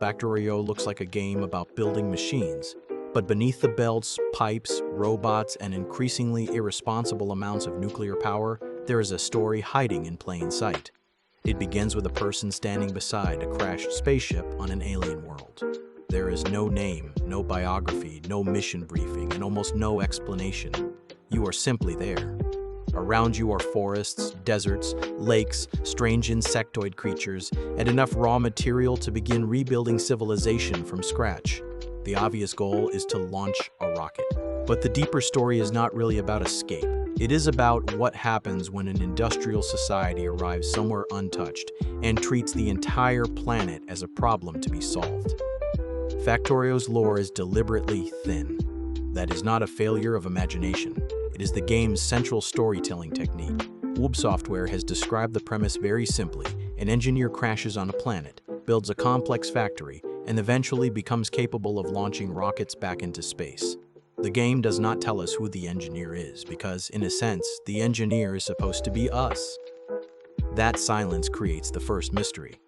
Factorio looks like a game about building machines, but beneath the belts, pipes, robots, and increasingly irresponsible amounts of nuclear power, there is a story hiding in plain sight. It begins with a person standing beside a crashed spaceship on an alien world. There is no name, no biography, no mission briefing, and almost no explanation. You are simply there. Around you are forests, deserts, lakes, strange insectoid creatures, and enough raw material to begin rebuilding civilization from scratch. The obvious goal is to launch a rocket. But the deeper story is not really about escape. It is about what happens when an industrial society arrives somewhere untouched and treats the entire planet as a problem to be solved. Factorio's lore is deliberately thin. That is not a failure of imagination. It is the game's central storytelling technique. Woob Software has described the premise very simply. An engineer crashes on a planet, builds a complex factory, and eventually becomes capable of launching rockets back into space. The game does not tell us who the engineer is because, in a sense, the engineer is supposed to be us. That silence creates the first mystery.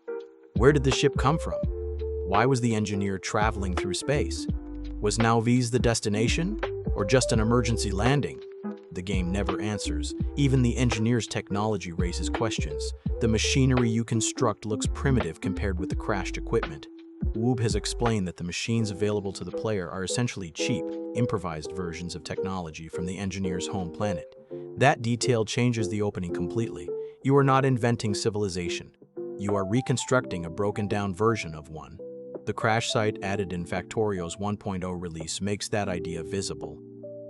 Where did the ship come from? Why was the engineer traveling through space? Was Nalvi's the destination, or just an emergency landing? The game never answers. Even the engineer's technology raises questions. The machinery you construct looks primitive compared with the crashed equipment. Woob has explained that the machines available to the player are essentially cheap, improvised versions of technology from the engineer's home planet. That detail changes the opening completely. You are not inventing civilization. You are reconstructing a broken-down version of one. The crash site added in Factorio's 1.0 release makes that idea visible.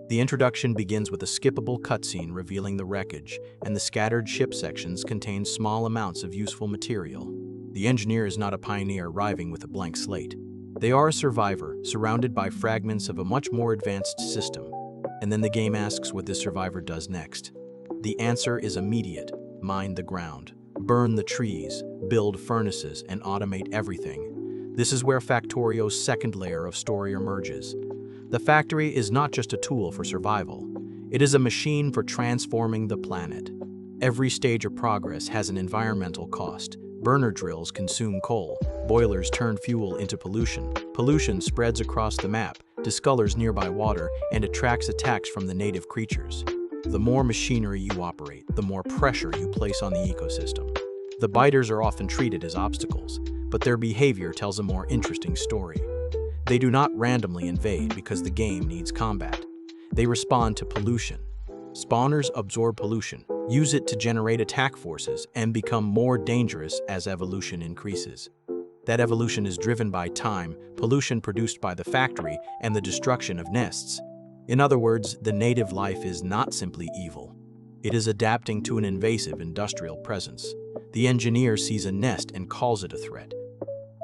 The introduction begins with a skippable cutscene revealing the wreckage, and the scattered ship sections contain small amounts of useful material. The engineer is not a pioneer arriving with a blank slate. They are a survivor, surrounded by fragments of a much more advanced system. And then the game asks what this survivor does next. The answer is immediate: mine the ground, burn the trees, build furnaces, and automate everything. This is where Factorio's second layer of story emerges. The factory is not just a tool for survival. It is a machine for transforming the planet. Every stage of progress has an environmental cost. Burner drills consume coal, boilers turn fuel into pollution. Pollution spreads across the map, discolors nearby water, and attracts attacks from the native creatures. The more machinery you operate, the more pressure you place on the ecosystem. The biters are often treated as obstacles, but their behavior tells a more interesting story. They do not randomly invade because the game needs combat. They respond to pollution. Spawners absorb pollution, use it to generate attack forces, and become more dangerous as evolution increases. That evolution is driven by time, pollution produced by the factory, and the destruction of nests. In other words, the native life is not simply evil. It is adapting to an invasive industrial presence. The engineer sees a nest and calls it a threat.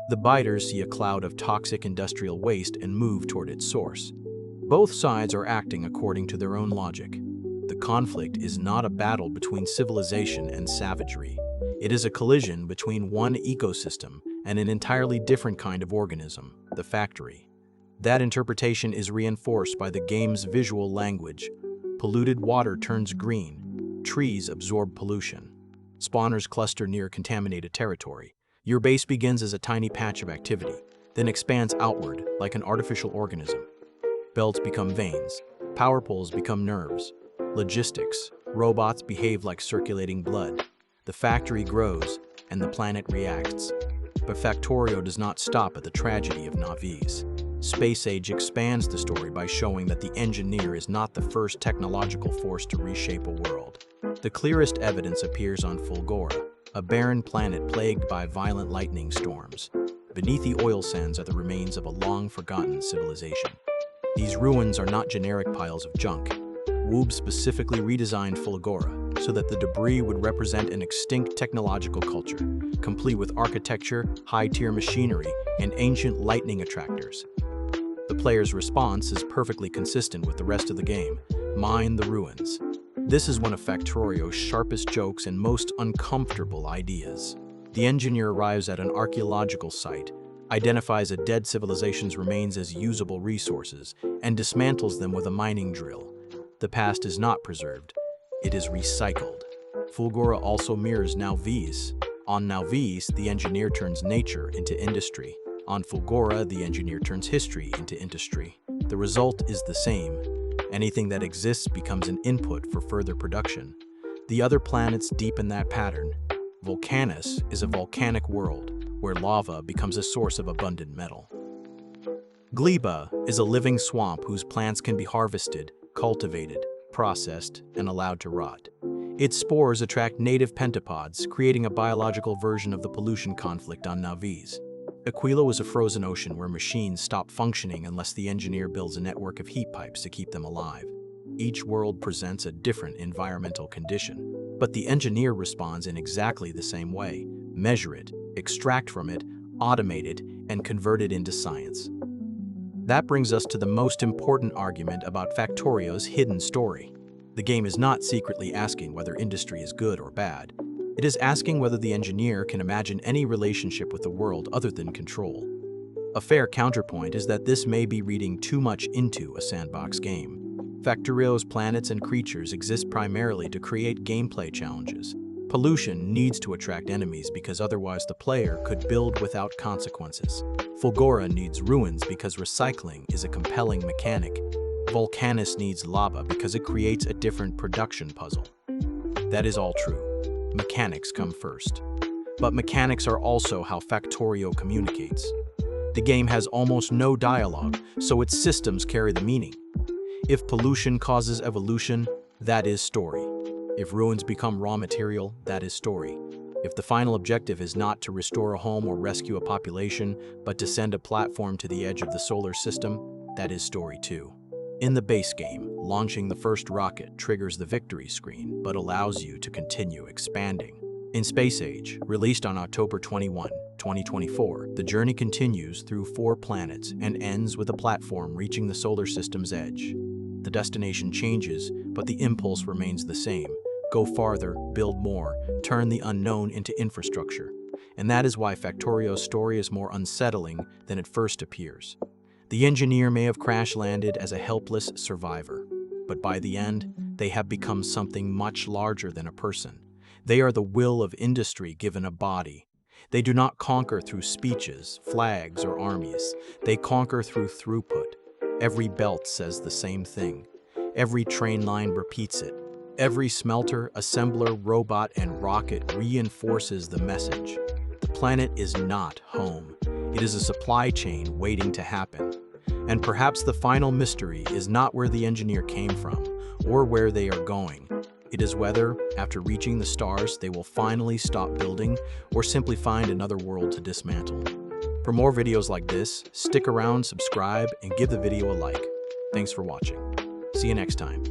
The biters see a cloud of toxic industrial waste and move toward its source. Both sides are acting according to their own logic. The conflict is not a battle between civilization and savagery. It is a collision between one ecosystem and an entirely different kind of organism, the factory. That interpretation is reinforced by the game's visual language. Polluted water turns green. Trees absorb pollution. Spawners cluster near contaminated territory. Your base begins as a tiny patch of activity, then expands outward like an artificial organism. Belts become veins. Power poles become nerves. Logistics. Robots behave like circulating blood. The factory grows, and the planet reacts. But Factorio does not stop at the tragedy of Navi's. Space Age expands the story by showing that the engineer is not the first technological force to reshape a world. The clearest evidence appears on Fulgora, a barren planet plagued by violent lightning storms. Beneath the oil sands are the remains of a long-forgotten civilization. These ruins are not generic piles of junk. Woob specifically redesigned Fulgora so that the debris would represent an extinct technological culture, complete with architecture, high-tier machinery, and ancient lightning attractors. The player's response is perfectly consistent with the rest of the game: mine the ruins. This is one of Factorio's sharpest jokes and most uncomfortable ideas. The engineer arrives at an archaeological site, identifies a dead civilization's remains as usable resources, and dismantles them with a mining drill. The past is not preserved, it is recycled. Fulgora also mirrors Nalvi's. On Nalvi's, the engineer turns nature into industry. On Fulgora, the engineer turns history into industry. The result is the same. Anything that exists becomes an input for further production. The other planets deepen that pattern. Vulcanus is a volcanic world, where lava becomes a source of abundant metal. Gleba is a living swamp whose plants can be harvested, cultivated, processed, and allowed to rot. Its spores attract native pentapods, creating a biological version of the pollution conflict on Naviz. Aquila is a frozen ocean where machines stop functioning unless the engineer builds a network of heat pipes to keep them alive. Each world presents a different environmental condition, but the engineer responds in exactly the same way: measure it, extract from it, automate it, and convert it into science. That brings us to the most important argument about Factorio's hidden story. The game is not secretly asking whether industry is good or bad. It is asking whether the engineer can imagine any relationship with the world other than control. A fair counterpoint is that this may be reading too much into a sandbox game. Factorio's planets and creatures exist primarily to create gameplay challenges. Pollution needs to attract enemies because otherwise the player could build without consequences. Fulgora needs ruins because recycling is a compelling mechanic. Vulcanus needs lava because it creates a different production puzzle. That is all true. Mechanics come first. But mechanics are also how Factorio communicates. The game has almost no dialogue, so its systems carry the meaning. If pollution causes evolution, that is story. If ruins become raw material, that is story. If the final objective is not to restore a home or rescue a population, but to send a platform to the edge of the solar system, that is story too. In the base game, launching the first rocket triggers the victory screen, but allows you to continue expanding. In Space Age, released on October 21, 2024, the journey continues through 4 planets and ends with a platform reaching the solar system's edge. The destination changes, but the impulse remains the same. Go farther, build more, turn the unknown into infrastructure. And that is why Factorio's story is more unsettling than it first appears. The engineer may have crash-landed as a helpless survivor, but by the end, they have become something much larger than a person. They are the will of industry given a body. They do not conquer through speeches, flags, or armies. They conquer through throughput. Every belt says the same thing. Every train line repeats it. Every smelter, assembler, robot, and rocket reinforces the message. The planet is not home. It is a supply chain waiting to happen. And perhaps the final mystery is not where the engineer came from or where they are going. It is whether, after reaching the stars, they will finally stop building or simply find another world to dismantle. For more videos like this, stick around, subscribe, and give the video a like. Thanks for watching. See you next time.